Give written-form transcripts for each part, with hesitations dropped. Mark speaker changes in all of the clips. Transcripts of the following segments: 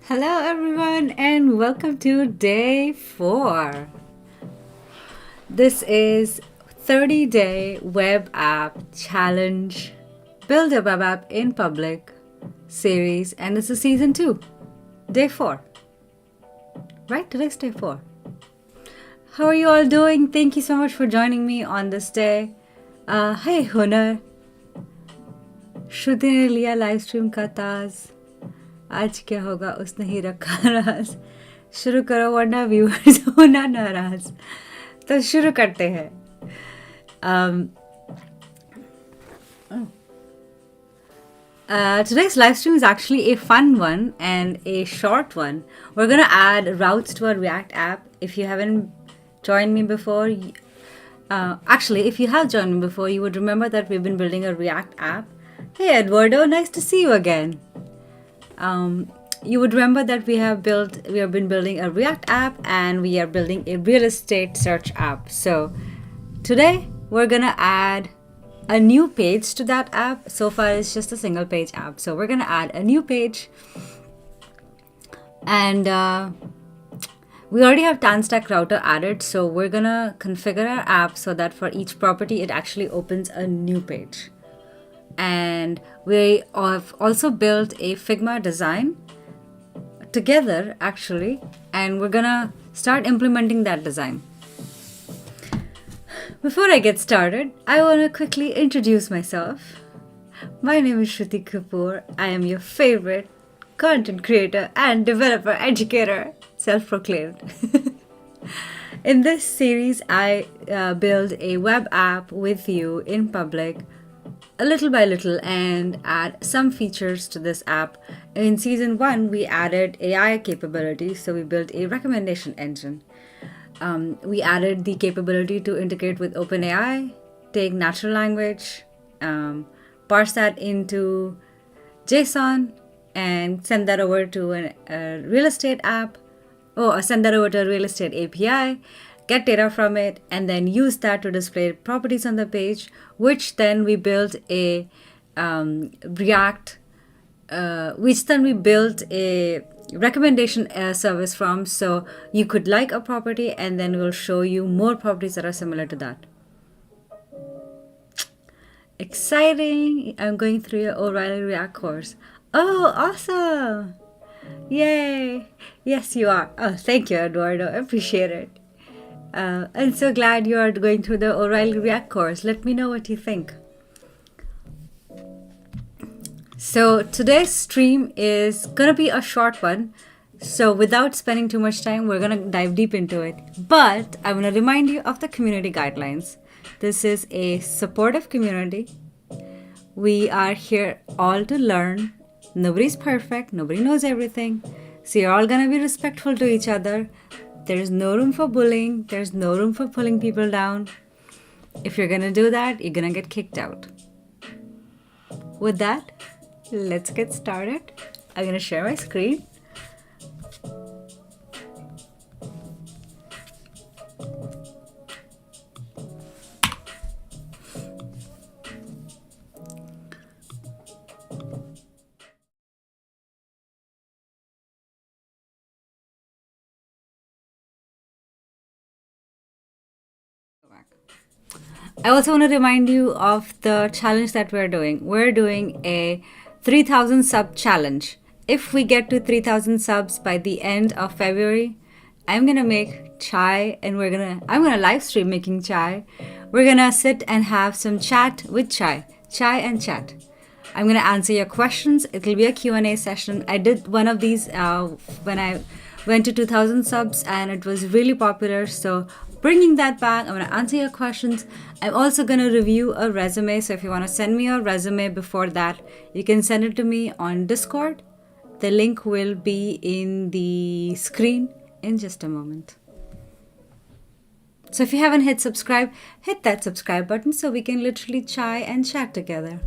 Speaker 1: Hello, everyone, and welcome to day 4. This is 30-day web app challenge, build a web app in public series, and this is season 2, day 4. Right? Today's day 4. How are you all doing? Thank you so much for joining me on this day. Hey, Hunar. श्रुति ने लिया live stream का ताज आज क्या होगा उसने ही रखा राज शुरू करो वरना व्यूअर्स होना नाराज तो शुरू करते हैं today's live stream is actually a fun one and a short one. We're going to add routes to our React app. If you haven't joined me before, actually, if you have joined me before, you would remember that we've been building a React app. Hey, Eduardo, nice to see you again. You would remember that we have been building a React app and we are building a real estate search app. So today we're gonna add a new page to that app. So far it's just a single page app. So we're gonna add a new page, and we already have TanStack router added. So we're gonna configure our app so that for each property it actually opens a new page. And we have also built a Figma design together actually, and we're gonna start implementing that design. Before I get started, I want to quickly introduce myself. My name is Shruti Kapoor. I am your favorite content creator and developer educator, self-proclaimed. In this series, I build a web app with you in public, a little by little, and add some features to this app. In season 1, we added AI capabilities, so we built a recommendation engine. We added the capability to integrate with OpenAI, take natural language, parse that into JSON, and send that over to a real estate app, or send that over to a real estate API, get data from it, and then use that to display properties on the page, which then we built a recommendation service from, so you could like a property and then we'll show you more properties that are similar to that. Exciting! I'm going through your O'Reilly React course. Oh, awesome! Yay! Yes, you are. Oh, thank you, Eduardo. I appreciate it. I'm so glad you are going through the O'Reilly React course. Let me know what you think. So today's stream is gonna be a short one. So without spending too much time, we're gonna dive deep into it. But I wanna remind you of the community guidelines. This is a supportive community. We are here all to learn. Nobody's perfect. Nobody knows everything. So you're all gonna be respectful to each other. There's no room for bullying. There's no room for pulling people down. If you're gonna do that, you're gonna get kicked out. With that, let's get started. I'm gonna share my screen. I also want to remind you of the challenge that we're doing. We're doing a 3,000 sub challenge. If we get to 3,000 subs by the end of February, I'm gonna make chai, and I'm gonna live stream making chai. We're gonna sit and have some chat with chai and chat. I'm gonna answer your questions. It'll be a Q&A session. I did one of these when I went to 2,000 subs, and it was really popular. So bringing that back, I'm going to answer your questions. I'm also going to review a resume. So if you want to send me a resume before that, you can send it to me on Discord. The link will be in the screen in just a moment. So if you haven't hit subscribe, hit that subscribe button so we can literally chai and chat together.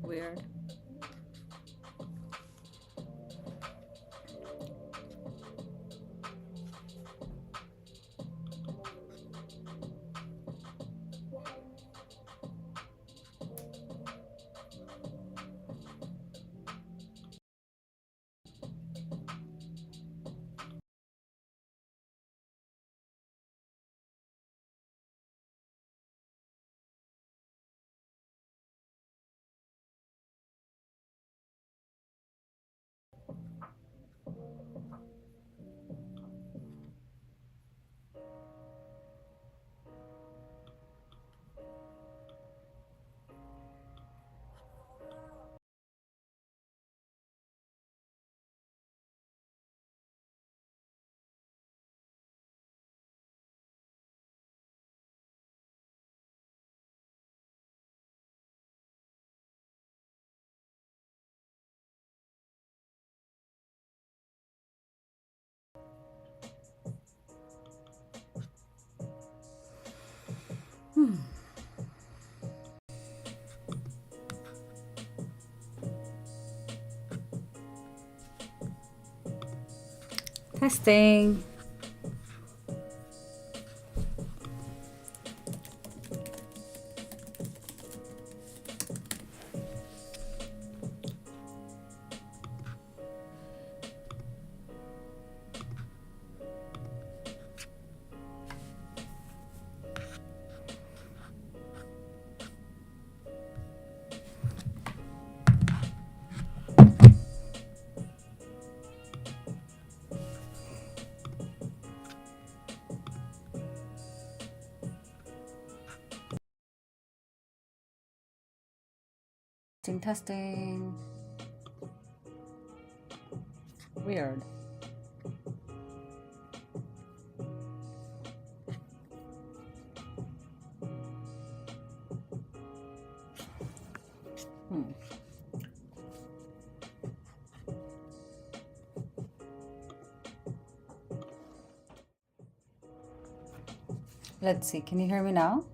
Speaker 1: Weird. Testing. Testing. Weird. Let's see, can you hear me now?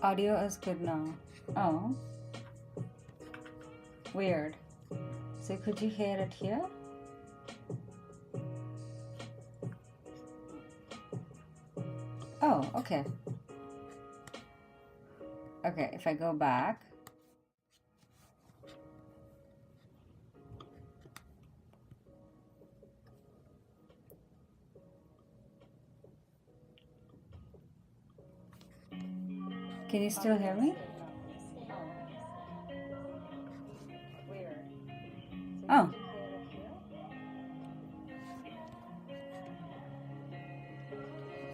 Speaker 1: Audio is good now. Oh. Weird. So could you hear it here? Oh, okay. Okay, if I go back. Can you still hear me? Oh.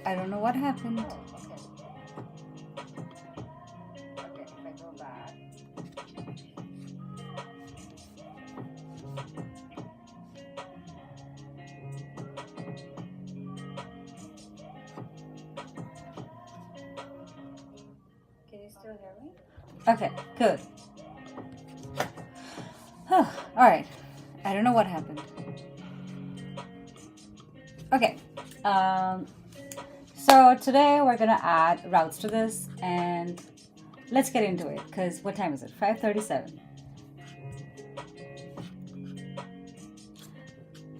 Speaker 1: I don't know what happened. Okay, if I go back. Can you still hear me? Okay, good. All right. I don't know what happened. Okay. So today we're gonna add routes to this, and let's get into it. Cause what time is it? 5:37.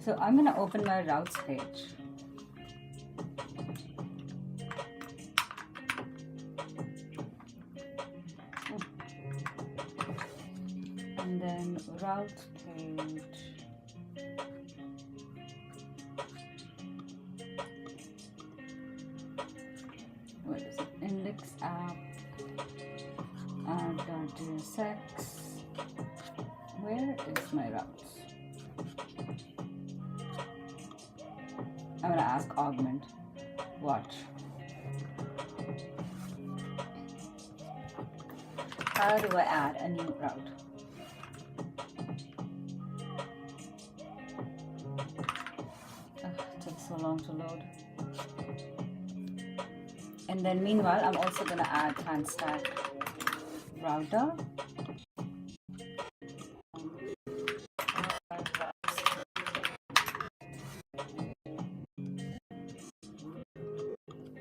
Speaker 1: So I'm gonna open my routes page. then routes page. What is it? Index app add.jsx. Where is my routes? I'm gonna ask augment. Watch. How do I add a new route? It takes so long to load. And then meanwhile, I'm also gonna add TanStack router.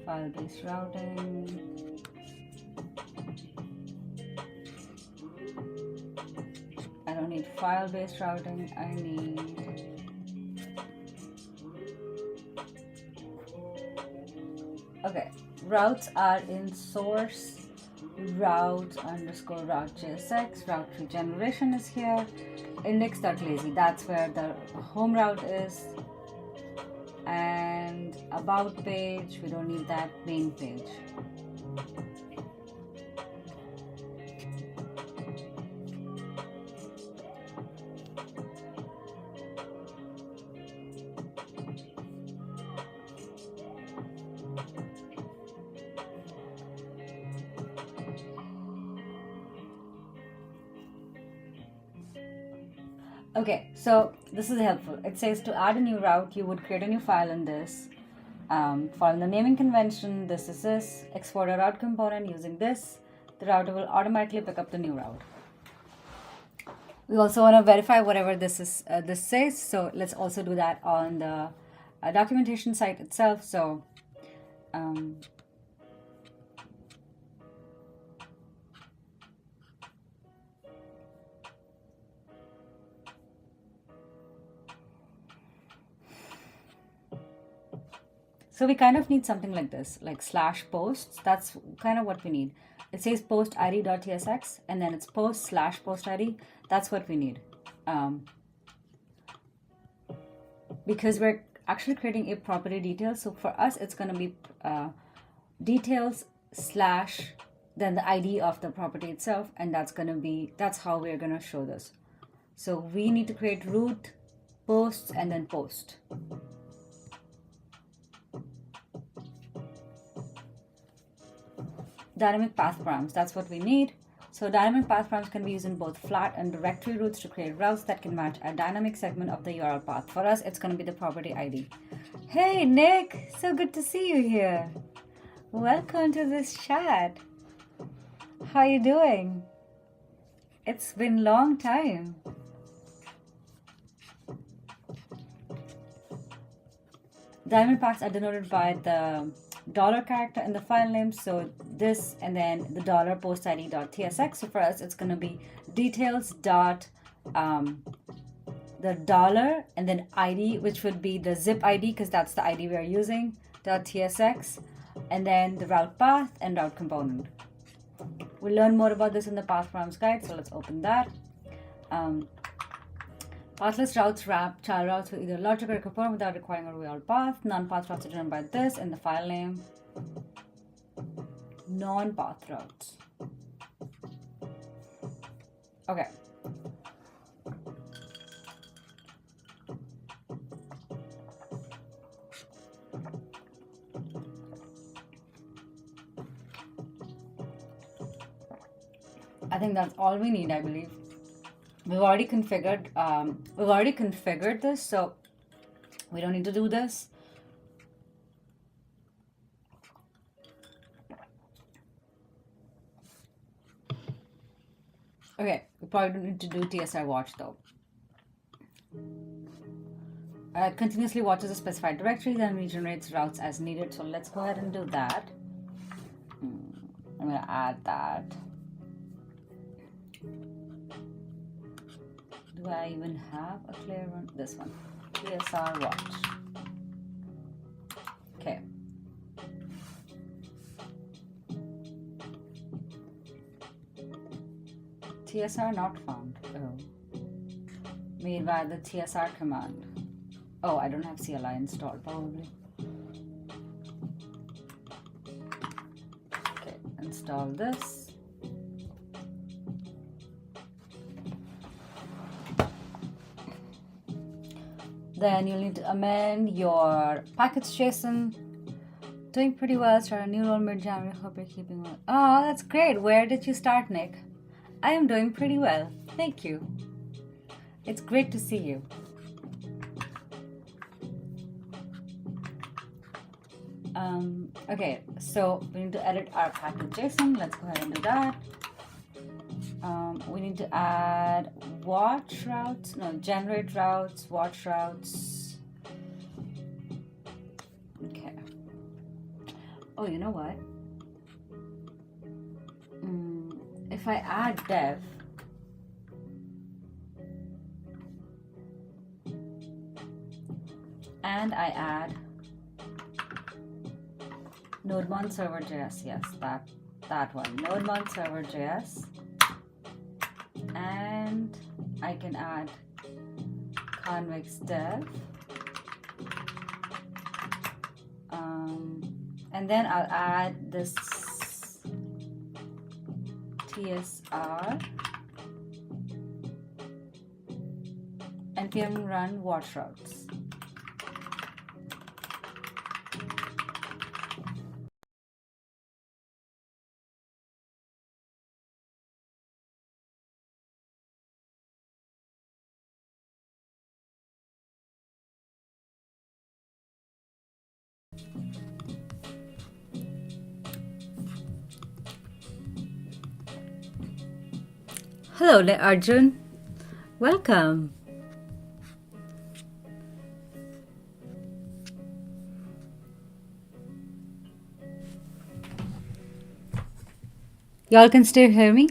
Speaker 1: File-based routing. I don't need file-based routing. I need okay. Routes are in source route underscore route JSX. Route regeneration is here. Index.lazy. That's where the home route is. And about page, we don't need that. Main page. Okay, so this is helpful. It says to add a new route, you would create a new file in this. Follow the naming convention. This is this. Export a route component using this. The router will automatically pick up the new route. We also want to verify whatever this is. This says. So let's also do that on the documentation site itself. So. So we kind of need something like this, like /posts. That's kind of what we need. It says post id.tsx, and then it's post /post id. That's what we need. Because we're actually creating a property detail. So for us, it's going to be details / then the ID of the property itself. And that's how we're going to show this. So we need to create root, posts, and then post. Dynamic path params, that's what we need. So dynamic path params can be used in both flat and directory routes to create routes that can match a dynamic segment of the URL path. For us, it's going to be the property ID. Hey, Nick, so good to see you here. Welcome to this chat. How are you doing? It's been a long time. Dynamic paths are denoted by the $ character in the file name. So this and then the $post id.tsx. So for us, it's going to be details dot the $ and then ID, which would be the zip ID because that's the ID we are using, .tsx, and then the route path and route component. We'll learn more about this in the path params guide. So let's open that. Pathless routes wrap child routes with either logic or a component without requiring a real path. Non-path routes are driven by this in the file name. Non-path routes. Okay. I think that's all we need, I believe. We've already configured this, so we don't need to do this. Okay, we probably don't need to do TSI watch though. Continuously watches a specified directory, then regenerates routes as needed. So let's go ahead and do that. I'm gonna add that. Do I even have a clear one? This one, TSR watch. Okay. TSR not found. Oh. Made by the TSR command. Oh, I don't have CLI installed probably. Okay, install this. Then you'll need to amend your package.json. Doing pretty well. Start a new role mid-January. Hope you're keeping well. Oh, that's great. Where did you start, Nick? I am doing pretty well. Thank you. It's great to see you. Okay, so we need to edit our package.json. Let's go ahead and do that. We need to add watch routes. No, generate routes, watch routes. Okay. Oh, you know what? If I add dev, and I add nodemon server.js, yes, that one, nodemon server.js, and I can add convex dev, and then I'll add this TSR npm run watch routes. Hello, Arjun. Welcome. Y'all can still hear me?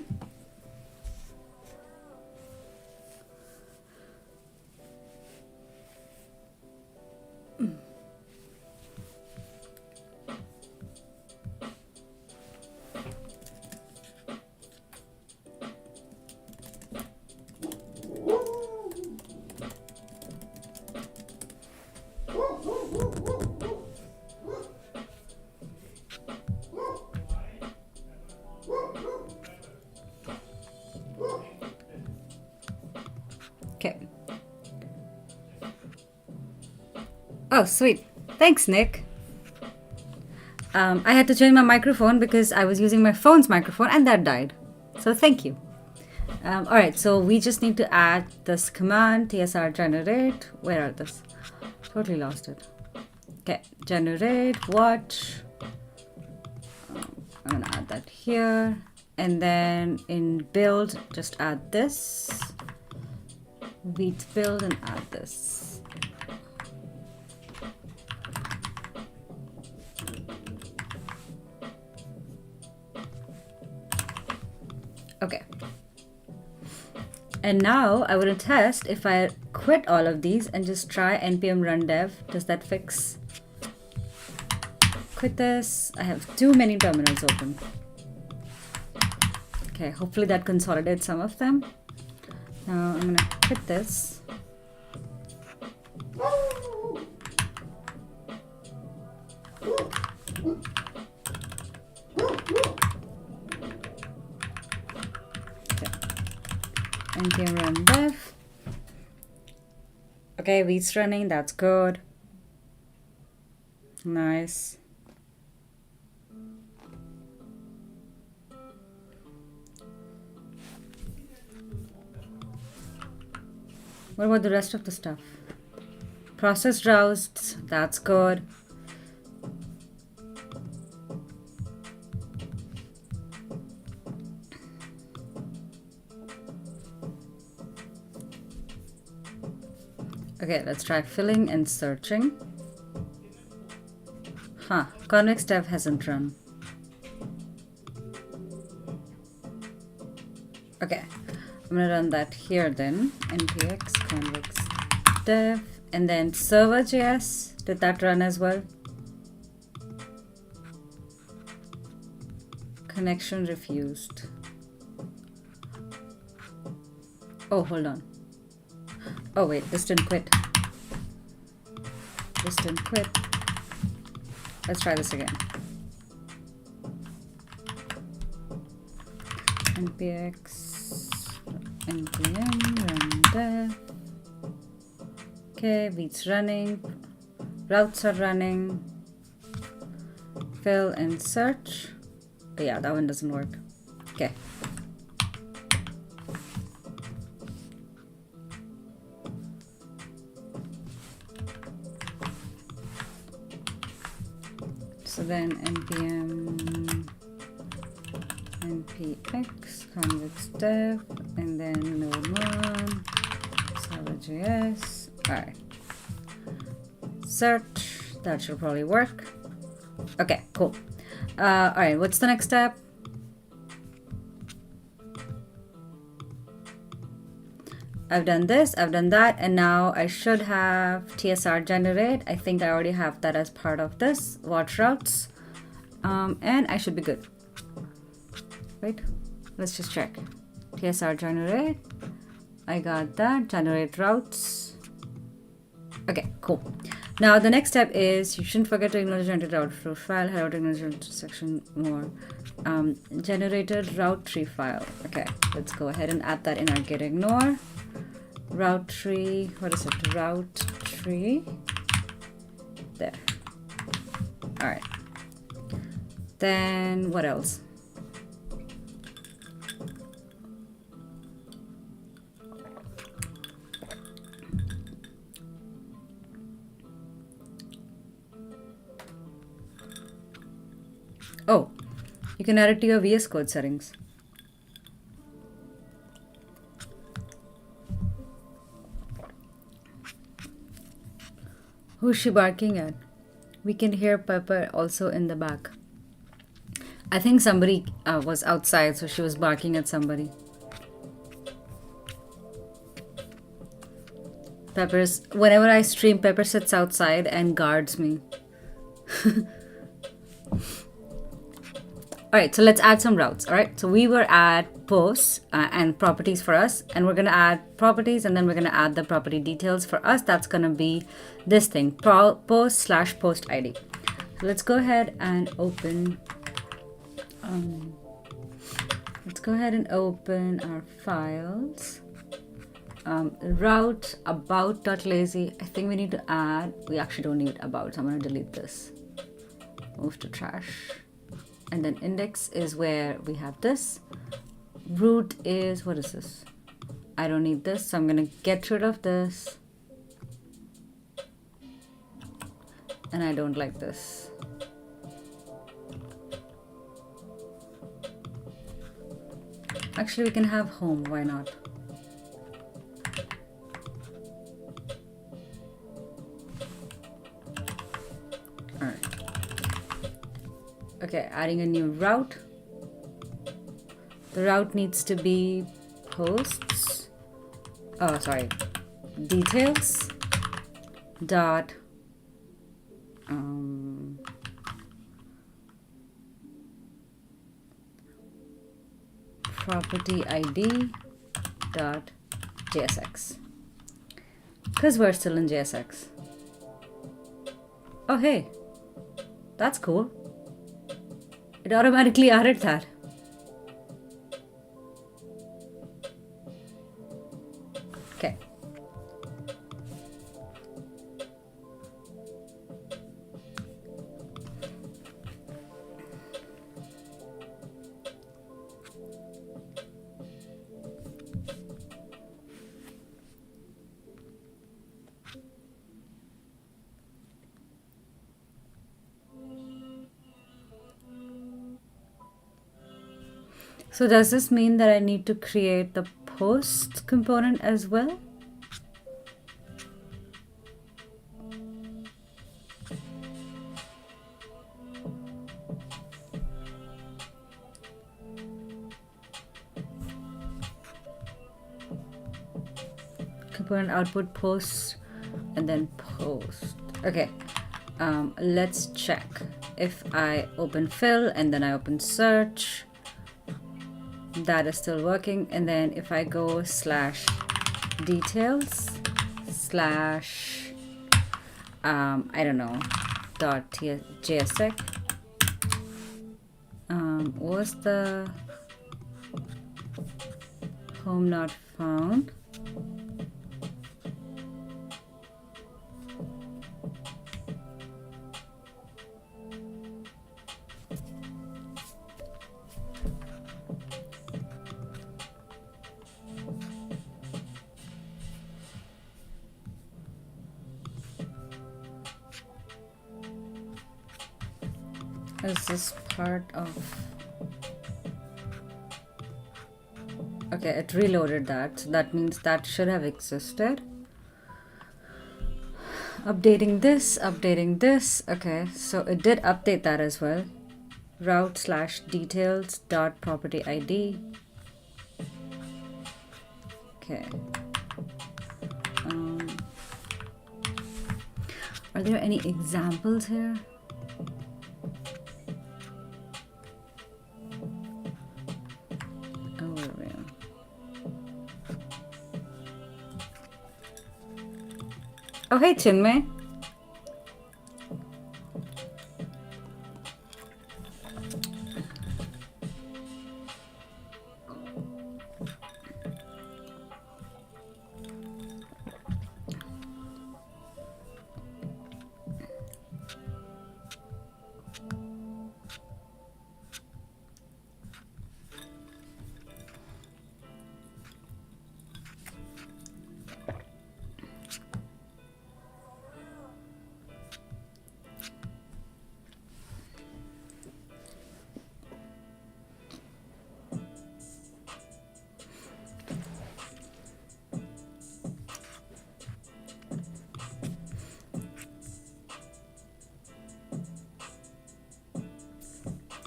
Speaker 1: Okay. Oh, sweet. Thanks, Nick. I had to change my microphone because I was using my phone's microphone and that died. So thank you. All right, so we just need to add this command, tsr generate. Where are this? Totally lost it. Okay, generate watch. I'm gonna add that here. And then in build, just add this. Wheat build and add this. Okay. And now I want to test if I quit all of these and just try npm run dev. Does that fix? Quit this. I have too many terminals open. Okay, hopefully that consolidates some of them. Now I'm gonna quit this. Npm run dev. Okay, Wheat's running, that's good. Nice. What about the rest of the stuff? Processed routes, that's good. Okay, let's try filling and searching. Huh, convex dev hasn't run. Okay, I'm gonna run that here then. npx convex dev, and then server.js. Did that run as well? Connection refused. Oh, hold on. Oh wait, this didn't quit. This didn't quit. Let's try this again. npx npm run dev. Okay, beats running, routes are running, fill and search. But yeah, that one doesn't work. Okay. So then npm npx convex dev and then node1 server.js. All right. Search. That should probably work. Okay, cool. All right, what's the next step? I've done this, I've done that, and now I should have TSR generate. I think I already have that as part of this. Watch routes. And I should be good. Wait, let's just check. TSR generate. I got that. Generate routes. Okay, cool. Now the next step is you shouldn't forget to acknowledge generated route file. How to acknowledge section more. Generated route tree file. Okay, let's go ahead and add that in our git ignore. Route tree. What is it? Route tree. There. All right. Then what else? Oh, you can add it to your VS Code settings. Who's she barking at? We can hear Pepper also in the back. I think somebody was outside, so she was barking at somebody. Pepper's, whenever I stream, Pepper sits outside and guards me. All right, so let's add some routes. All right, so we were at posts and properties for us, and we're gonna add properties, and then we're gonna add the property details for us. That's gonna be this thing, post/post ID. So let's go ahead and open. Let's go ahead and open our files. Route about.lazy. I think we need to add. We actually don't need about. So I'm gonna delete this. Move to trash. And then index is where we have this. Root is, what is this? I don't need this, so I'm gonna get rid of this. And I don't like this. Actually, we can have home, why not? Okay, adding a new route. The route needs to be posts. Oh, sorry. Details. Dot. Property ID. Dot. JSX. Because we're still in JSX. Oh, hey. That's cool. It automatically added that. Okay. So does this mean that I need to create the post component as well? Component output post and then post. Okay, let's check. If I open fill and then I open search, that is still working. And then if I go details slash I don't know .jsec. Was the home not found? Is this part of... Okay, it reloaded that, so that means that should have existed. Updating this. Okay, so it did update that as well. Route slash details dot property ID. Okay. Are there any examples here? Oh, hey, Chinmay.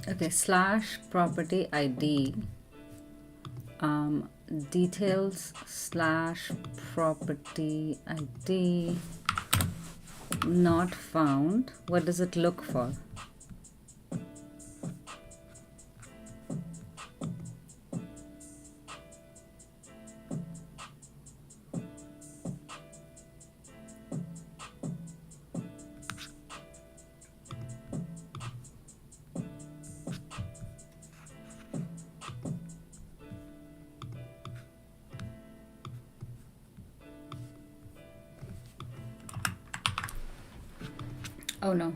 Speaker 1: Okay, slash property ID, details slash property ID not found. What does it look for? Oh no.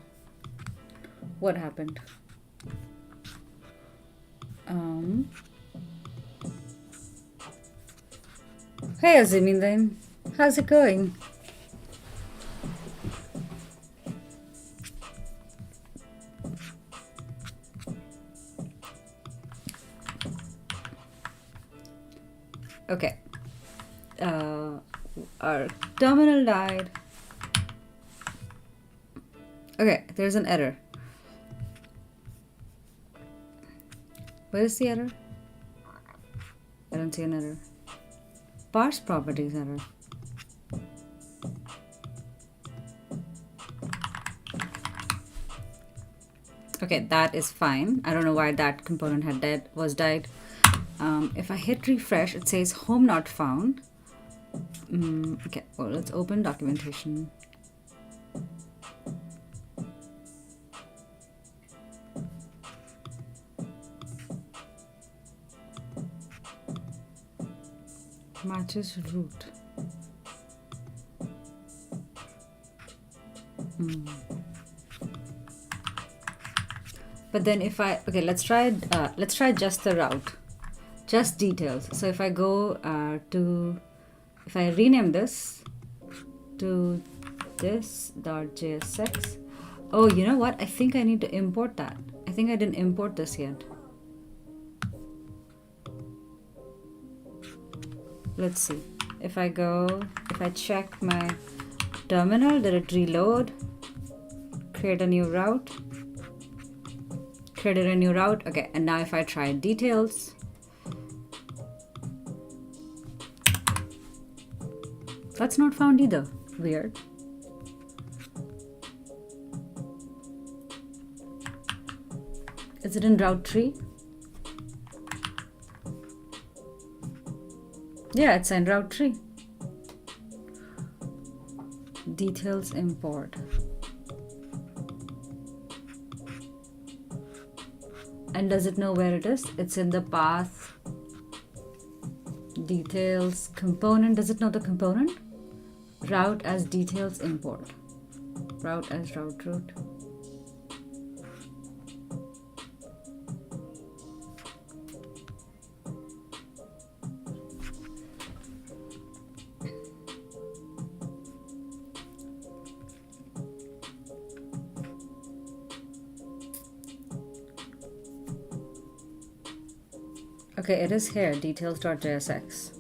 Speaker 1: What happened? Hey Azimuddin, how's it going? Okay. Our terminal died. Okay, there's an error. Where is the error? I don't see an error. Parse properties error. Okay, that is fine. I don't know why that component had died. If I hit refresh, it says home not found. Okay, well, let's open documentation. Matches root. But then if I, okay, let's try just the route, just details. So if I go if I rename this to this.jsx, oh, you know what? I think I need to import that. I think I didn't import this yet. Let's see. If I check my terminal, did it reload? Create a new route. Created a new route. Okay, and now if I try details, that's not found either. Weird. Is it in route 3? Yeah, it's in route 3. details import. And does it know where it is? It's in the path details component. Does it know the component? Route as details import. Route as route root. Okay, it is here, details.jsx.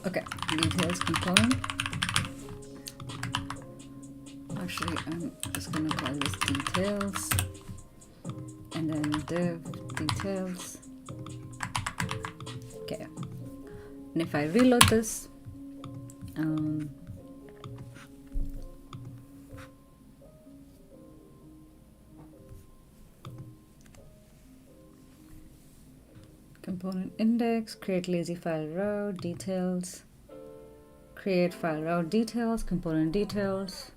Speaker 1: Okay, details component. Actually, I'm just gonna call this details. And then div details. Okay. And if I reload this, component index, create lazy file route, details, create file route details, component details.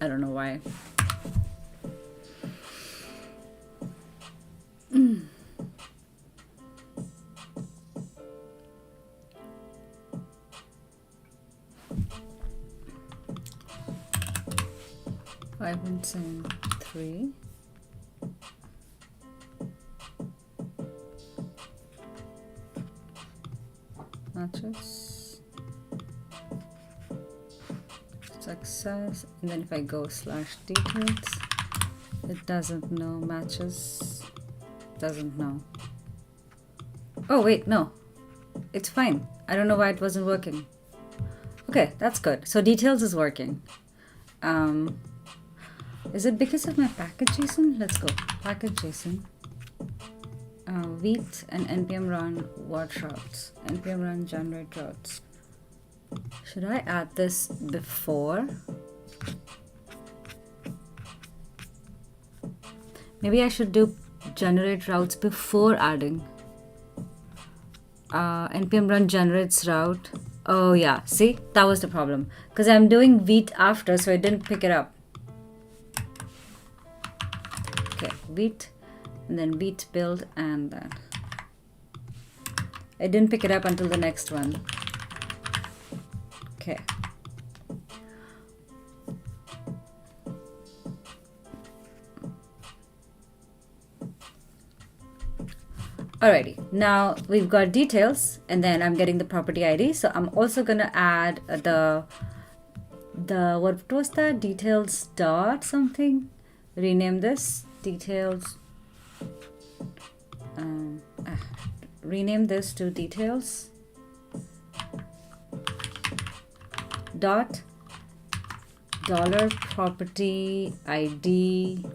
Speaker 1: I don't know why. Mm. Five and 3. Matches. Success. And then if I go /details, it doesn't know matches. Doesn't know. Oh wait, no. It's fine. I don't know why it wasn't working. Okay, that's good. So details is working. Is it because of my package JSON? Let's go. Package JSON. Wheat and npm run what routes? Npm run generate routes. Should I add this before? Maybe I should do generate routes before adding. Npm run generates route. Oh yeah, see, that was the problem. Because I'm doing wheat after, so I didn't pick it up. Okay, wheat, and then wheat build, and then I didn't pick it up until the next one. Okay. Alrighty, now we've got details, and then I'm getting the property ID. So I'm also gonna add the what was that? Details dot something. Rename this details. Rename this to details dot dollar property ID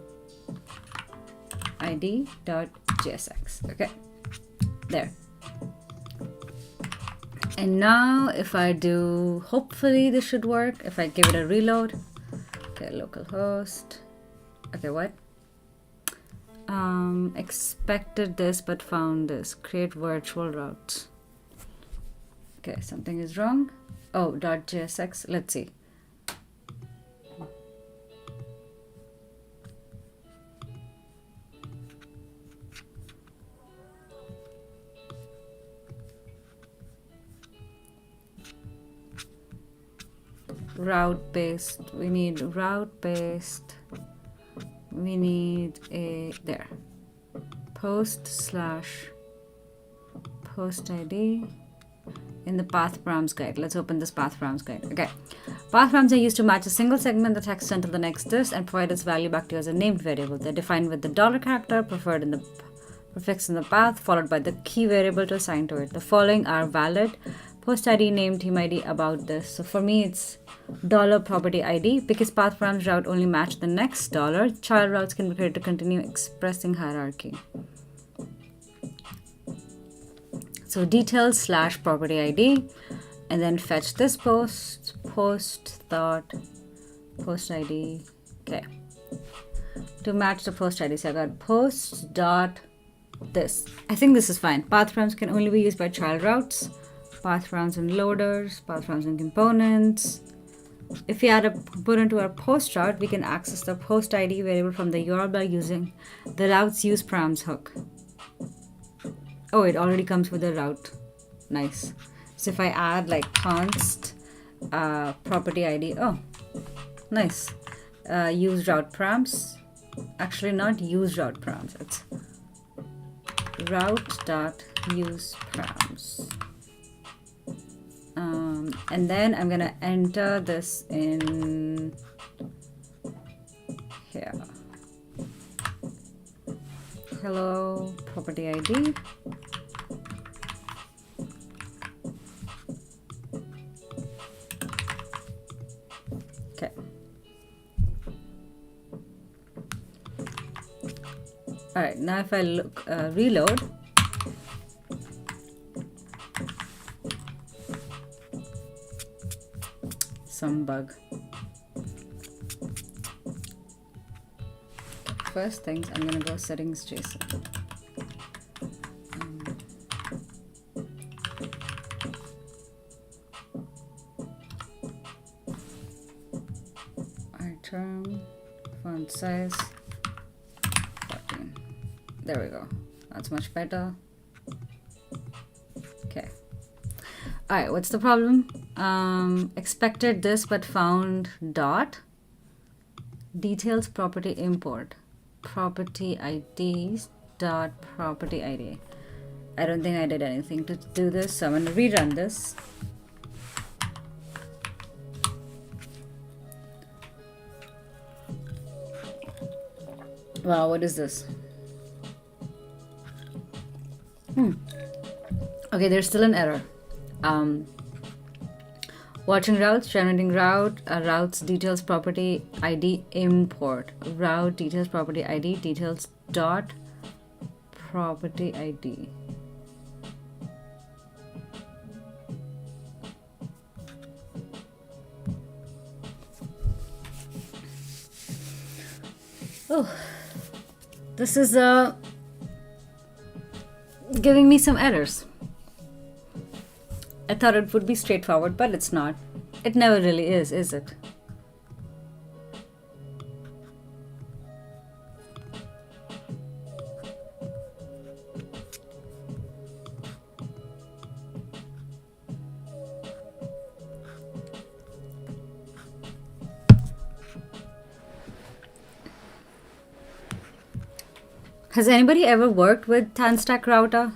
Speaker 1: dot JSX. Okay, there. And now if I do, hopefully this should work. If I give it a reload, okay, localhost. Okay, what? Expected this but found this. Create virtual routes. Okay, something is wrong. Oh, .jsx. Let's see. Route based. We need route based. We need a there. Post ID in the path params guide. Let's open this path params guide. Okay. Path params are used to match a single segment of the text until the next disk and provide its value back to you as a named variable. They're defined with the dollar character preferred in the prefix in the path, followed by the key variable to assign to it. The following are valid Post ID, name, team ID, about this. So for me, it's dollar property ID because path params route only match the next dollar. Child routes can be created to continue expressing hierarchy. So details slash property ID, and then fetch this post thought post ID. Okay. To match the post ID, so I got post dot this. I think this is fine. Path params can only be used by child routes, path params and loaders, path params and components. If we add a component to our post route, we can access the post ID variable from the URL by using the routes use params hook. Oh, it already comes with a route. Nice. So if I add like const property ID, oh, nice. Use route params. Actually, not use route params. It's route.use params. And then I'm gonna enter this in here. Hello, property ID. Okay. All right, now if I look, reload, some bug. First things, I'm gonna go settings JSON. Term, font size, 14. There we go. That's much better. Okay. All right, what's the problem? Expected this but found dot details property import property IDs dot property ID. I don't think I did anything to do this, so I'm going to rerun this. Wow, what is this? Okay, there's still an error. Watching routes, generating route, routes details property ID import, route details property ID details dot property ID. Oh, this is giving me some errors. I thought it would be straightforward, but it's not. It never really is it? Has anybody ever worked with TanStack router?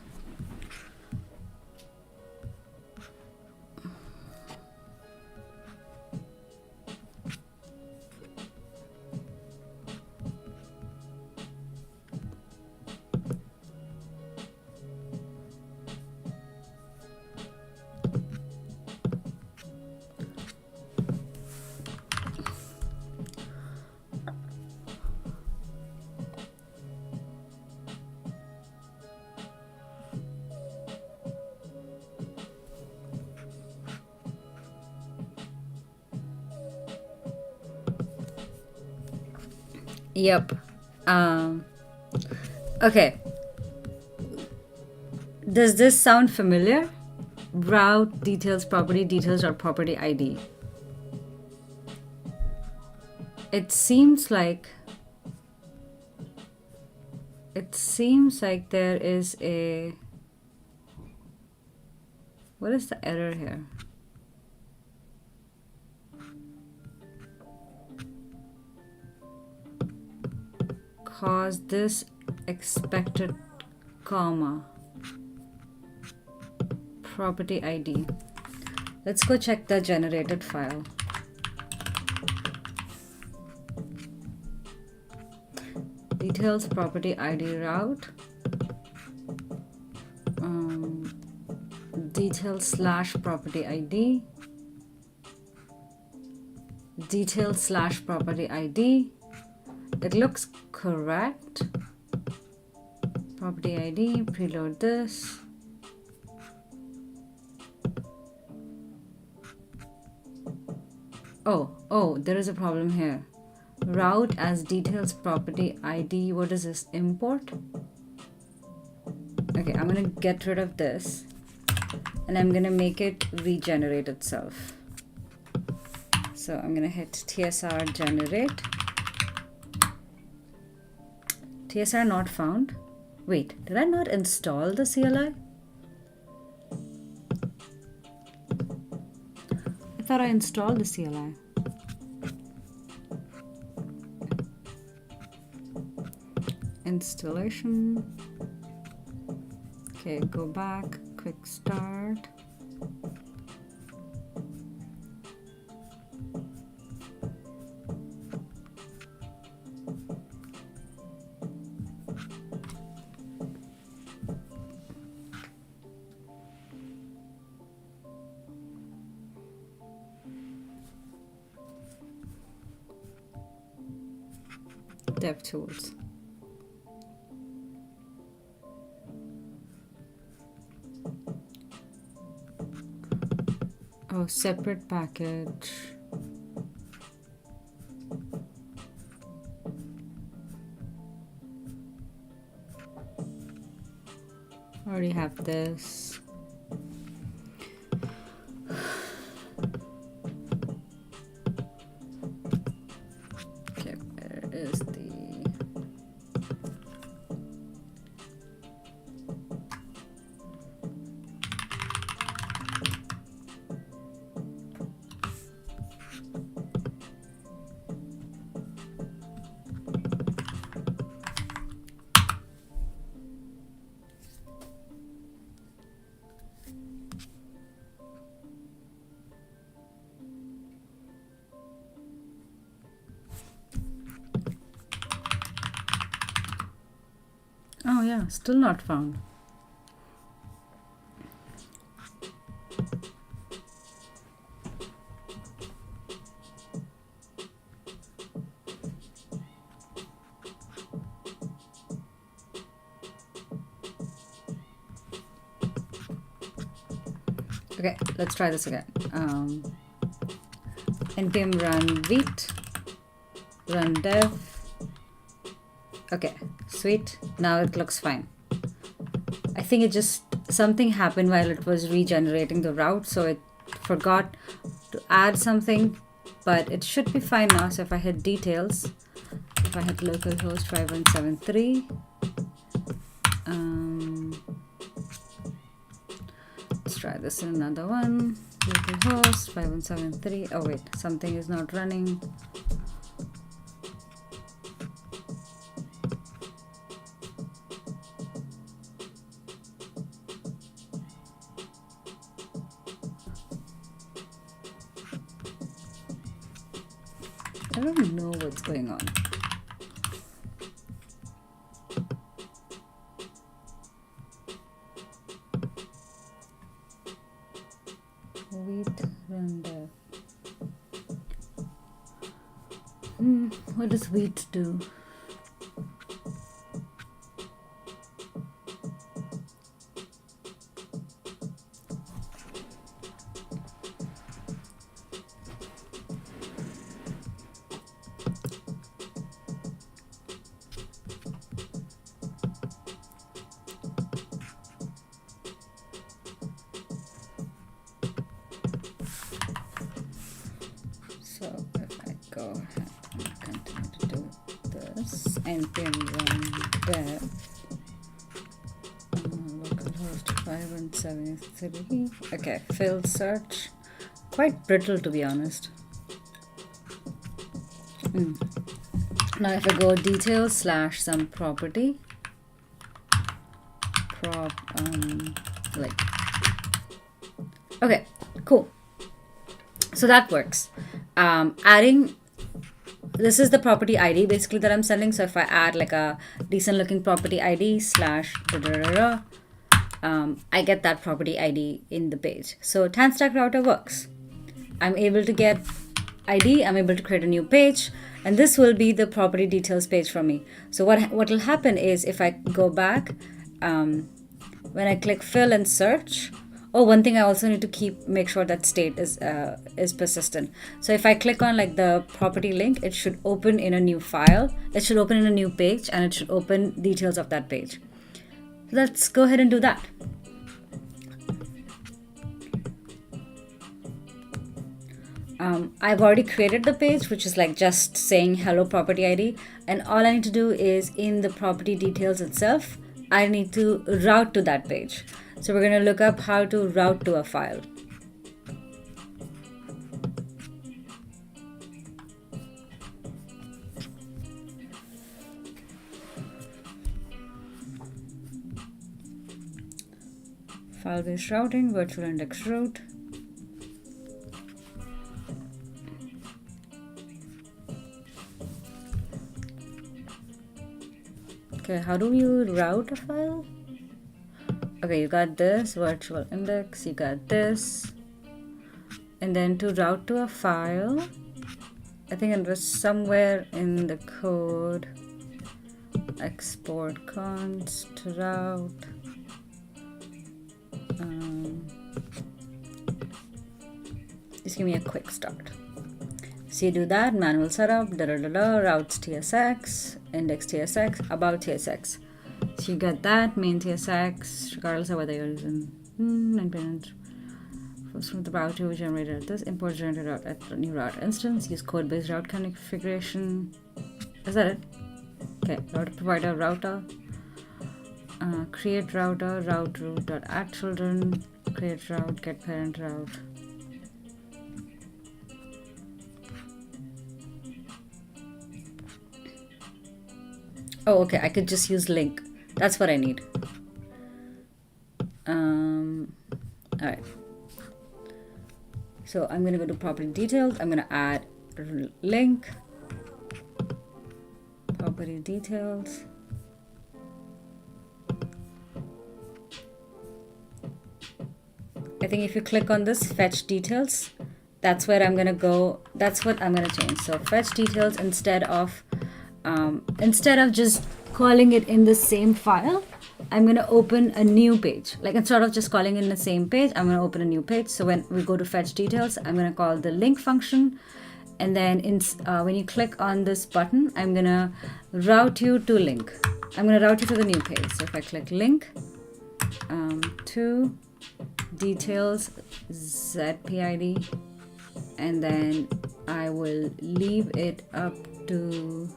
Speaker 1: Yep. Okay. Does this sound familiar? Route details property details or property ID. It seems like there is a, what is the error here? Cause this expected comma property ID. Let's go check the generated file. Details property ID route. details slash property ID, details slash property ID. It looks correct. Property ID, preload this. Oh, there is a problem here. Route as details property ID. What is this? Import? Okay, I'm gonna get rid of this and I'm gonna make it regenerate itself. So I'm gonna hit TSR generate. TSR not found. Wait, did I not install the CLI? I thought I installed the CLI. Installation. Okay, go back, quick start. DevTools. Oh, separate package. Already have this. Okay, where is the... Oh yeah, still not found. Okay, let's try this again. npm run vite, run dev. Okay, sweet. Now it looks fine. I think it just, something happened while it was regenerating the route, so it forgot to add something, but it should be fine now. So if I hit details, if I hit localhost 5173, let's try this in another one. Localhost 5173. Oh wait, something is not running. I don't know what's going on. Wheat run dev. What does wheat do? So if I go ahead and continue to do this, npm run dev, localhost 5173. Okay, field search. Quite brittle, to be honest. Now if I go details slash some property, okay, cool. So that works. Adding, this is the property ID basically that I'm sending. So if I add like a decent looking property ID slash I get that property ID in the page. So TanStack router works. I'm able to get ID, I'm able to create a new page, and this will be the property details page for me. So what will happen is if I go back, when I click fill and search, oh, one thing I also need to make sure that state is persistent. So if I click on like the property link, it should open in a new file, it should open in a new page, and it should open details of that page. So let's go ahead and do that. I've already created the page, which is like just saying hello property ID, and all I need to do is in the property details itself, I need to route to that page. So we're going to look up how to route to a file. File-based routing, virtual index route. Okay, how do you route a file? Okay, you got this virtual index, you got this, and then to route to a file, I think it was somewhere in the code, export const route. Just give me a quick start. So you do that, manual setup, routes TSX, index TSX, about TSX. So you get that, main TSX, regardless of whether you're using first from the router we generated this, import generated route at the new route instance, use code-based route configuration. Is that it? Okay, router provider router. Create router, route children, create route, get parent route. Oh, okay, I could just use link. That's what I need. All right. So I'm going to go to property details. I'm going to add link, property details. I think if you click on this fetch details, that's where I'm going to go. That's what I'm going to change. So fetch details instead of just calling it in the same file, I'm going to open a new page. Like instead of just calling in the same page, I'm going to open a new page. So when we go to fetch details, I'm going to call the link function. And then when you click on this button, I'm going to route you to link. I'm going to route you to the new page. So if I click link to details ZPID, and then I will leave it up to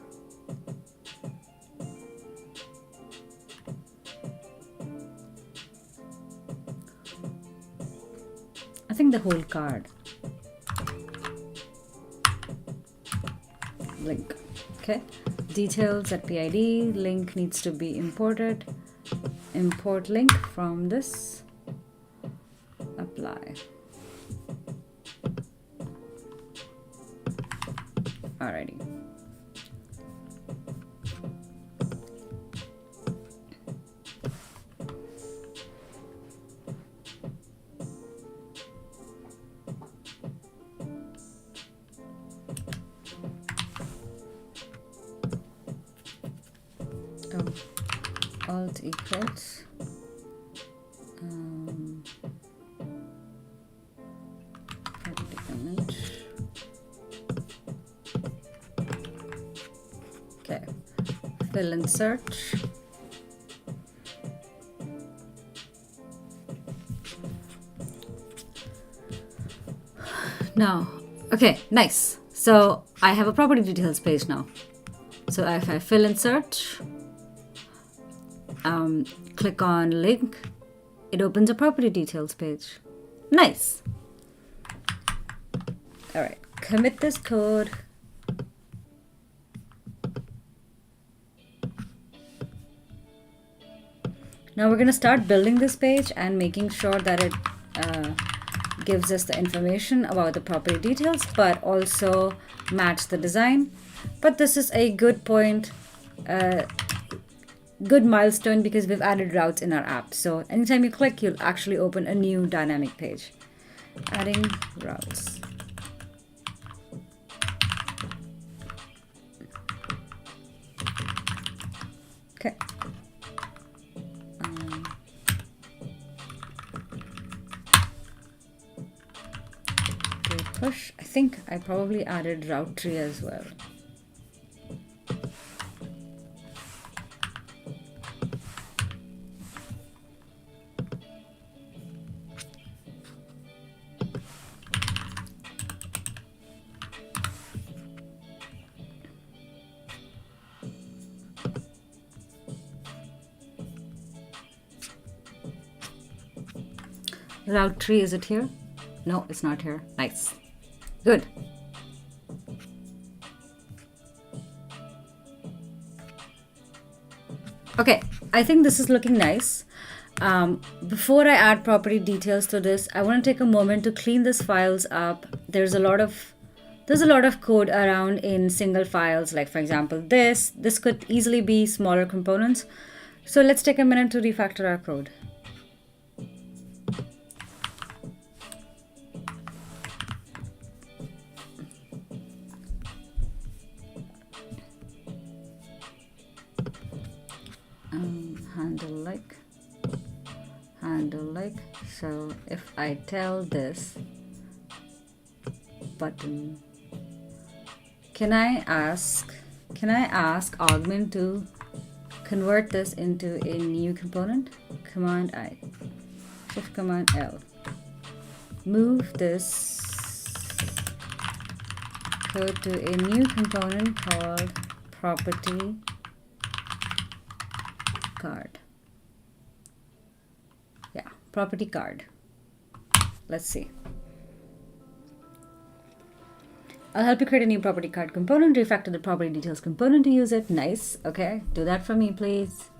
Speaker 1: I think the whole card. Link. Okay. Details at PID. Link needs to be imported. Import link from this. Apply. Alrighty. Alt equals image. Okay, fill and search. Now, okay, nice. So I have a property details page now. So if I fill and search, click on link, it opens a property details page. Nice. All right, commit this code. Now we're going to start building this page and making sure that it gives us the information about the property details, but also match the design. But this is a good point. good milestone because we've added routes in our app. So anytime you click, you'll actually open a new dynamic page. Adding routes. Okay. Push. I think I probably added route tree as well. Route tree, is it here? No, it's not here. Nice. Good. Okay, I think this is looking nice. Before I add property details to this, I want to take a moment to clean these files up. There's a lot of code around in single files. Like for example, this could easily be smaller components. So let's take a minute to refactor our code. Handle like, so if I tell this button, can I ask Augment to convert this into a new component? Command I, Shift Command L, move this code to a new component called property card. Yeah, property card. Let's see. I'll help you create a new property card component, refactor the property details component to use it. Nice. Okay, do that for me, please.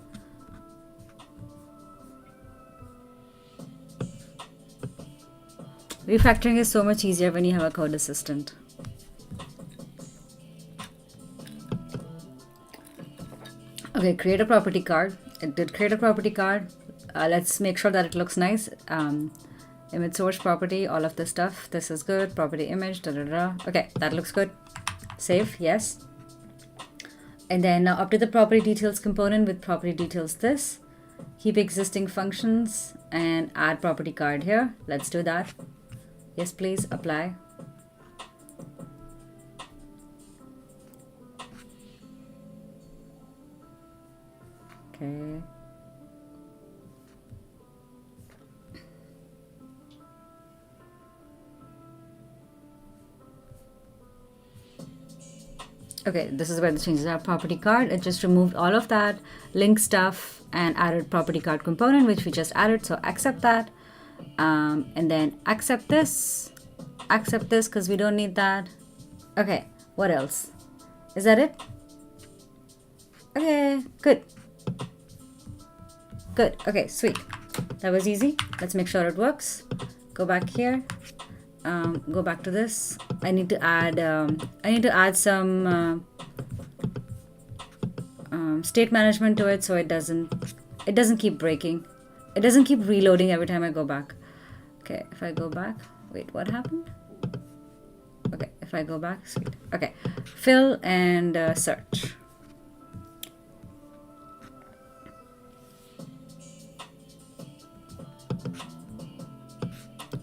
Speaker 1: Refactoring is so much easier when you have a code assistant. Okay, create a property card. It did create a property card. Let's make sure that it looks nice. Image source property, all of this stuff. This is good. Property image, Okay, that looks good. Save, yes. And then now update the property details component with property details this. Keep existing functions and add property card here. Let's do that. Yes, please, apply. Okay. Okay, this is where the changes are. Property card, it just removed all of that link stuff and added property card component, which we just added. So accept that, and then accept this because we don't need that. Okay, what else? Is that it? Okay, good. Good. Okay, sweet. That was easy. Let's make sure it works. Go back here. Go back to this. I need to add some state management to it so it doesn't keep breaking. It doesn't keep reloading every time I go back. Okay, if I go back, wait, what happened? Okay, if I go back, sweet. Okay, fill and search.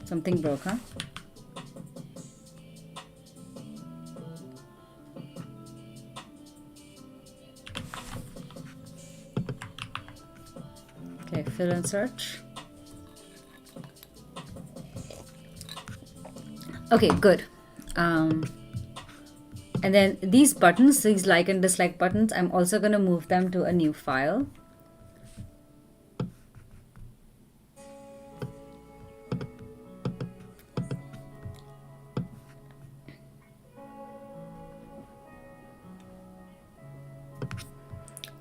Speaker 1: Something broke, huh? Okay, fill and search. Okay, good. And then these buttons, these like and dislike buttons, I'm also going to move them to a new file.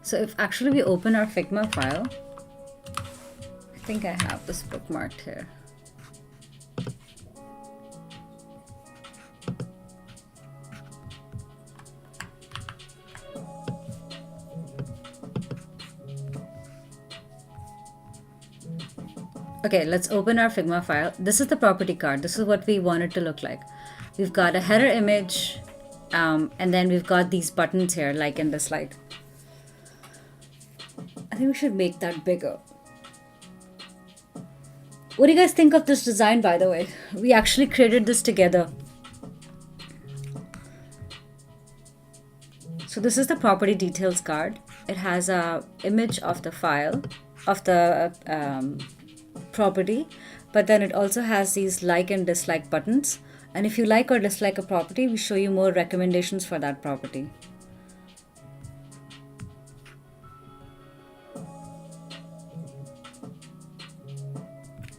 Speaker 1: So if actually we open our Figma file, I think I have this bookmarked here. Okay, let's open our Figma file. This is the property card. This is what we want it to look like. We've got a header image, and then we've got these buttons here, like and dislike. I think we should make that bigger. What do you guys think of this design, by the way? We actually created this together. So this is the property details card. It has a image of the file, of the property, but then it also has these like and dislike buttons. And if you like or dislike a property, we show you more recommendations for that property.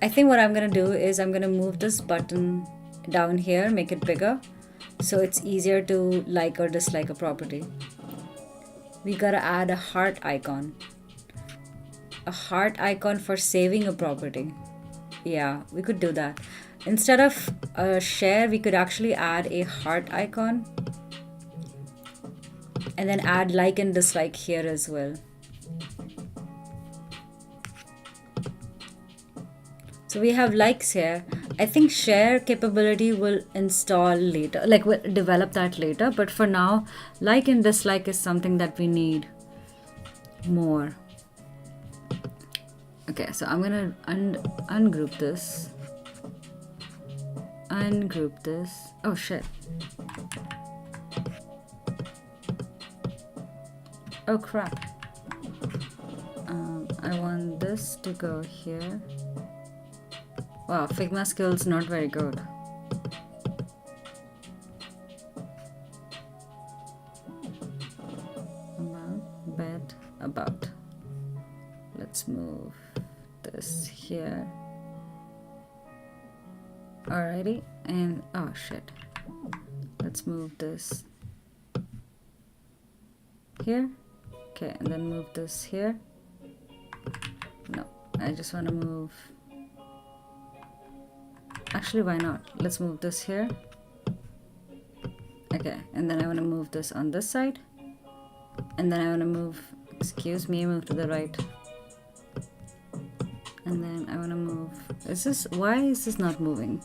Speaker 1: I think what I'm going to do is I'm going to move this button down here, make it bigger, so it's easier to like or dislike a property. We got to add a heart icon. A heart icon for saving a property. Yeah, we could do that. Instead of a share, we could actually add a heart icon and then add like and dislike here as well. So we have likes here. I think share capability will install later, like we'll develop that later, but for now, like and dislike is something that we need more. Okay, so I'm gonna ungroup this. Ungroup this. Oh shit. Oh crap. I want this to go here. Wow, Figma skills not very good. About. Let's move this here. Alrighty, and oh shit. Let's move this here. Okay, and then move this here. No, I just want to move. Actually, why not? Let's move this here. Okay, and then I want to move this on this side. And then I want to move, excuse me, move to the right. And then I want to move. Is this, why is this not moving?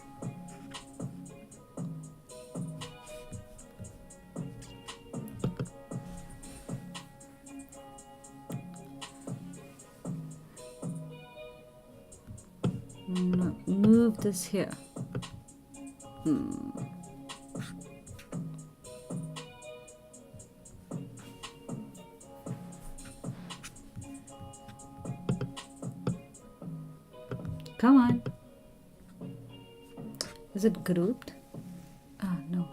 Speaker 1: No, move this here. Come on. Is it grouped? Ah, no.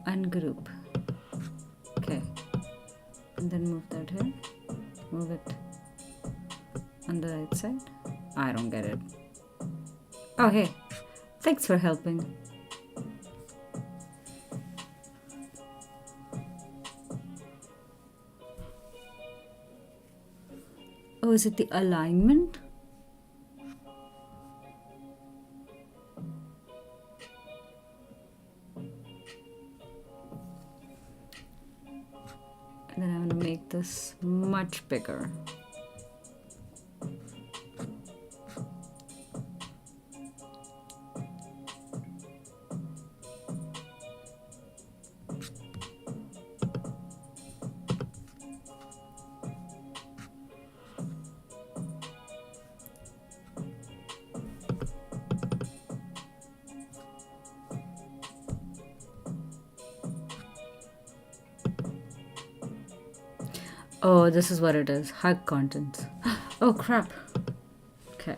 Speaker 1: Ungroup. Okay. And then move that here. Move it on the right side. I don't get it. Oh, hey. Thanks for helping. Oh, is it the alignment? And then I'm going to make this much bigger. Oh, this is what it is. Hug contents. Oh, crap. Okay.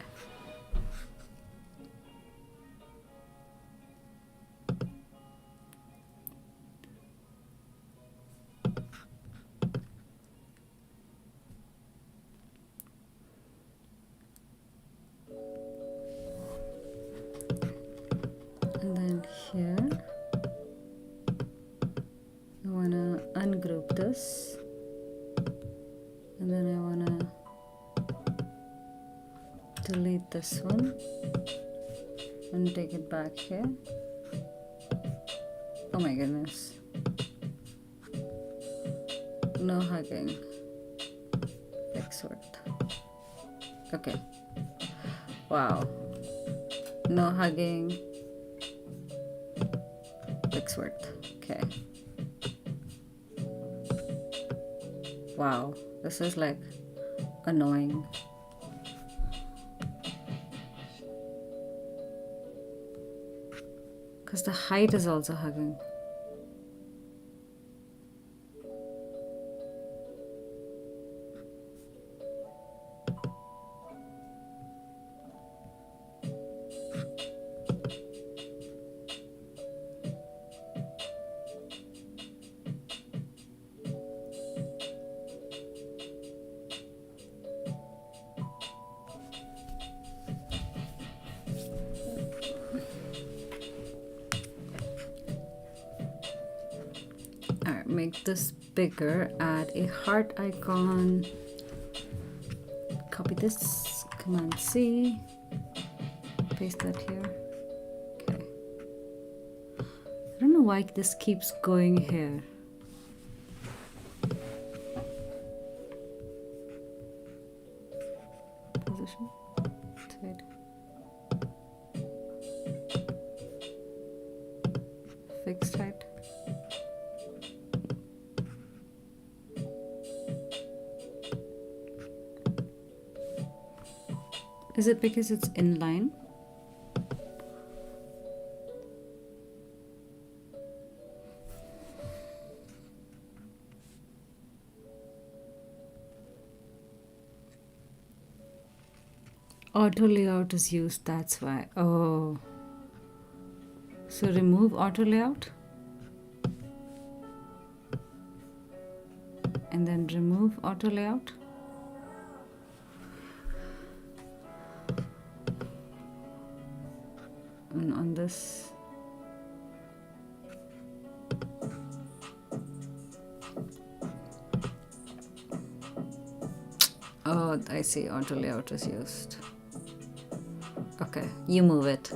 Speaker 1: And then here, I want to ungroup this. And then I want to delete this one and take it back here. Oh my goodness. No hugging. Fix worked. Okay. Wow. No hugging. Wixworth. Okay. Wow. This is like annoying. Because the height is also hugging. Alright, make this bigger. Add a heart icon. Copy this. Command C. Paste that here. Okay. I don't know why this keeps going here. Position. Tight. Fixed height. Is it because it's inline? Auto layout is used, that's why. Oh. So remove auto layout. And then remove auto layout. And on this. Oh, I see, auto layout is used. Okay, you move it.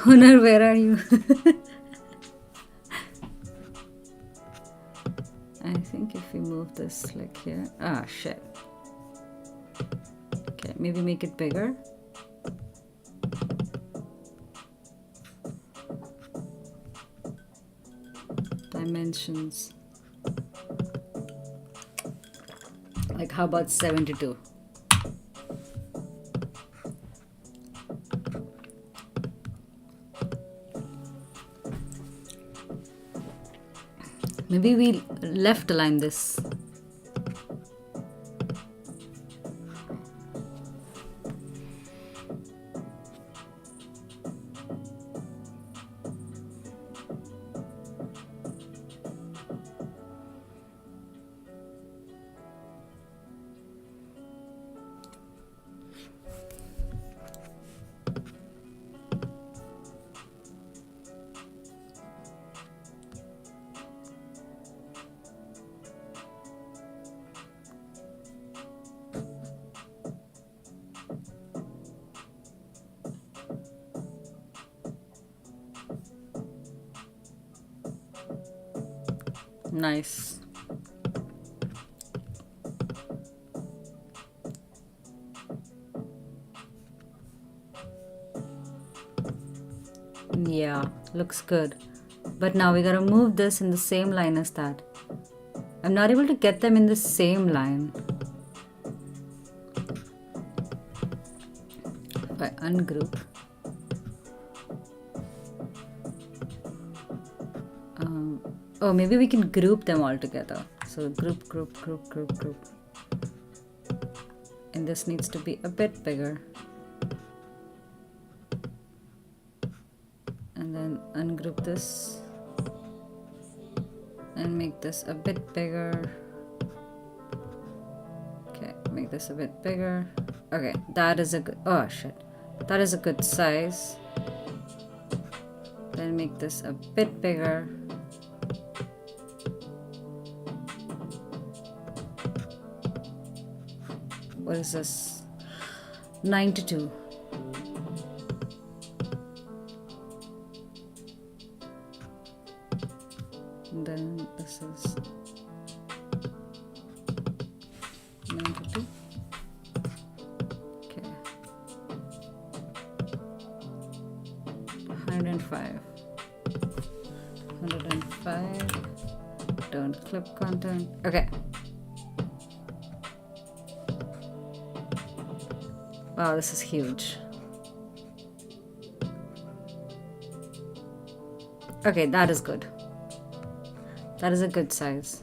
Speaker 1: Honor, where are you? I think if we move this like here. Ah, shit. Okay, maybe make it bigger. Dimensions. Like, how about 72? Maybe we left align this. Nice. Yeah, looks good. But now we gotta move this in the same line as that. I'm not able to get them in the same line. If I ungroup. Oh, maybe we can group them all together. So group, group, group, group, group. And this needs to be a bit bigger. And then ungroup this. And make this a bit bigger. Okay, make this a bit bigger. Okay, that is a good, oh shit. That is a good size. Then make this a bit bigger. What is this? 9 to 2. And then this is 9 to 2. Okay. 105. 105. Don't clip content. Okay. Wow, this is huge. Okay, that is good. That is a good size.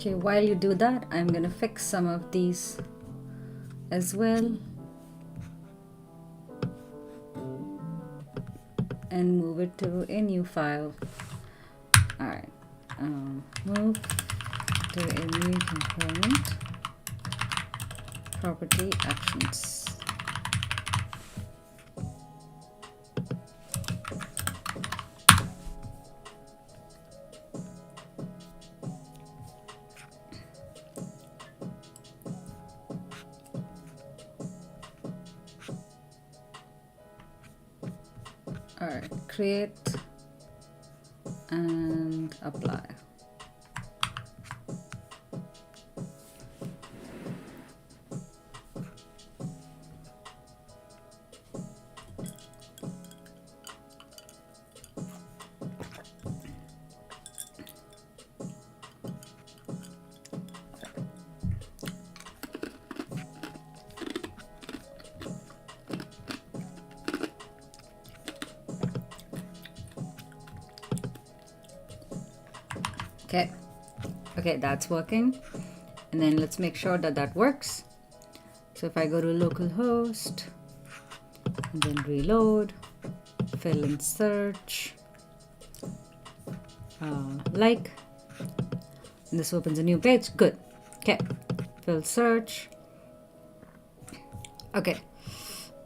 Speaker 1: Okay, while you do that, I'm gonna fix some of these as well and move it to a new file. All right, move to a new component, property actions. All right, create and apply. Okay, that's working. And then let's make sure that that works. So if I go to localhost and then reload, fill and search, and this opens a new page. Good. Okay, fill search. Okay.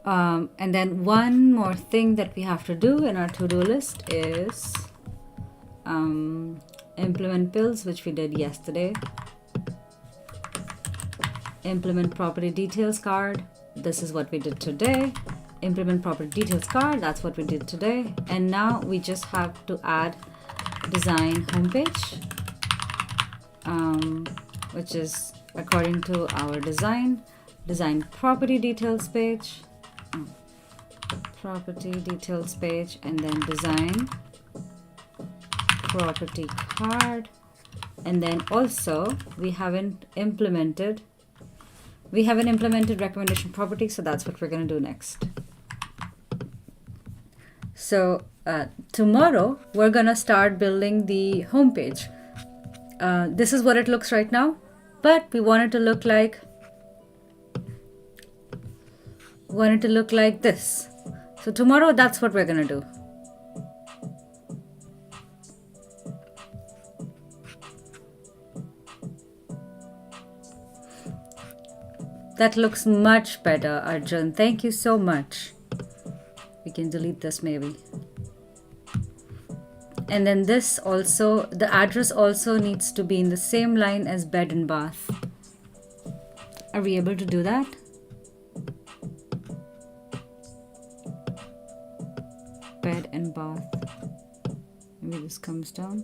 Speaker 1: And then one more thing that we have to do in our to-do list is implement pills, which we did yesterday. Implement property details card. This is what we did today. Implement property details card. That's what we did today. And now we just have to add design homepage, which is according to our design property details page, property details page, and then design property card. And then also we haven't implemented recommendation property, so that's what we're going to do next. So tomorrow we're going to start building the homepage. This is what it looks right now, but we want it to look like this. So tomorrow that's what we're going to do. That looks much better, Arjun. Thank you so much. We can delete this maybe. And then this also, the address also needs to be in the same line as bed and bath. Are we able to do that? Bed and bath. Maybe this comes down.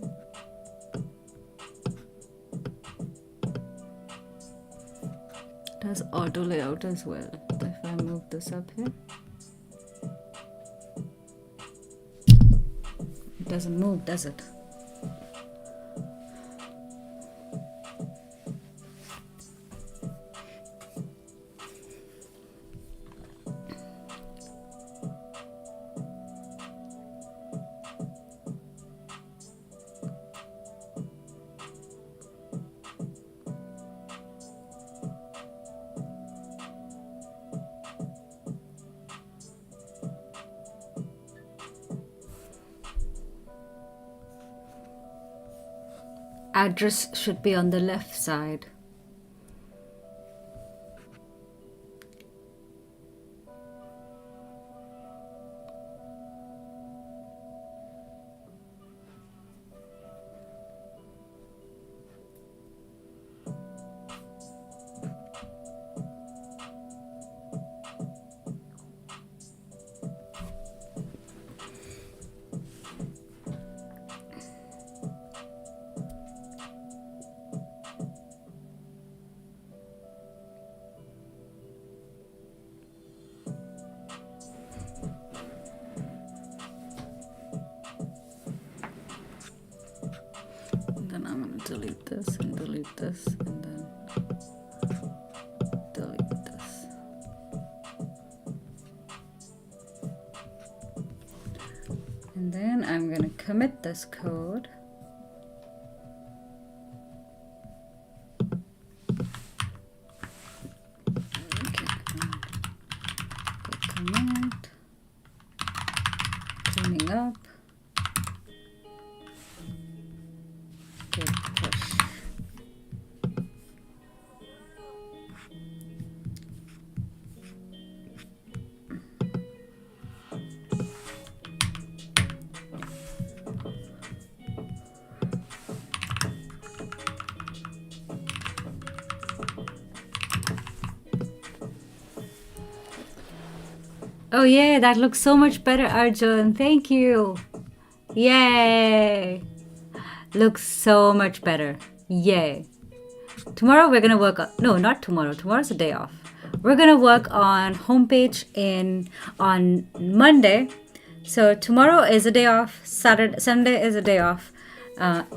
Speaker 1: It has auto layout as well. If I move this up here, it doesn't move, does it? Address should be on the left side. Delete this and delete this and then delete this. And then I'm going to commit this code. Okay, commit, cleaning up. Oh yeah, that looks so much better, Arjun. Thank you. Yay. Looks so much better. Yay. Tomorrow we're gonna work on, no, not tomorrow. Tomorrow's a day off. We're gonna work on homepage on Monday. So tomorrow is a day off. Sunday is a day off.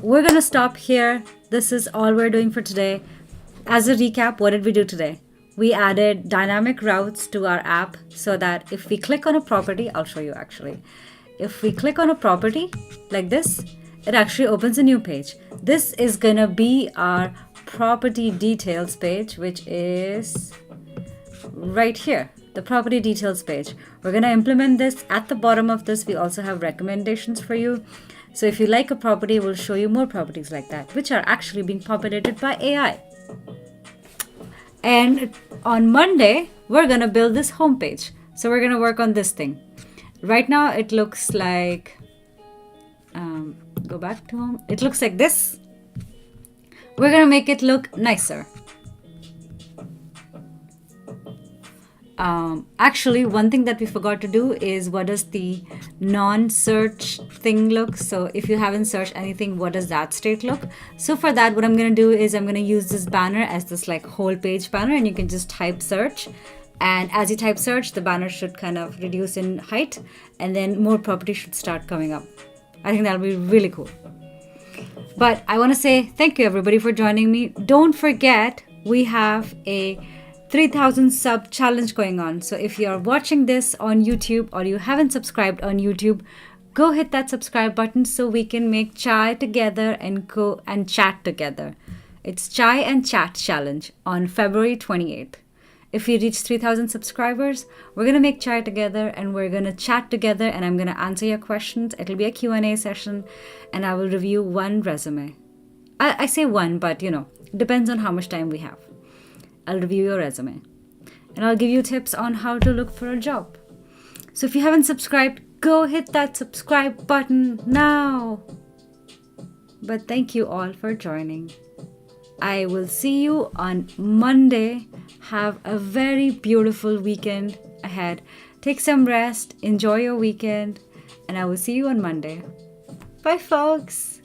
Speaker 1: We're gonna stop here. This is all we're doing for today. As a recap, what did we do today? We added dynamic routes to our app so that if we click on a property, I'll show you actually. If we click on a property like this, it actually opens a new page. This is gonna be our property details page, which is right here, the property details page. We're gonna implement this. At the bottom of this, we also have recommendations for you. So if you like a property, we'll show you more properties like that, which are actually being populated by AI. And on Monday, we're gonna build this homepage. So we're gonna work on this thing. Right now, it looks like, go back to home. It looks like this. We're gonna make it look nicer. Actually, one thing that we forgot to do is what does the non-search thing look? So if you haven't searched anything, what does that state look? So for that, what I'm going to do is I'm going to use this banner as this like whole page banner, and you can just type search. And as you type search, the banner should kind of reduce in height, and then more properties should start coming up. I think that'll be really cool. But I want to say thank you everybody for joining me. Don't forget, we have a 3,000 sub challenge going on. So if you're watching this on YouTube or you haven't subscribed on YouTube, go hit that subscribe button so we can make chai together and go and chat together. It's Chai and Chat Challenge on February 28th. If we reach 3,000 subscribers, we're going to make chai together and we're going to chat together, and I'm going to answer your questions. It'll be a Q&A session, and I will review one resume. I say one, but depends on how much time we have. I'll review your resume and I'll give you tips on how to look for a job. So if you haven't subscribed, go hit that subscribe button now. But thank you all for joining. I will see you on Monday. Have a very beautiful weekend ahead. Take some rest, enjoy your weekend, and I will see you on Monday. Bye, folks.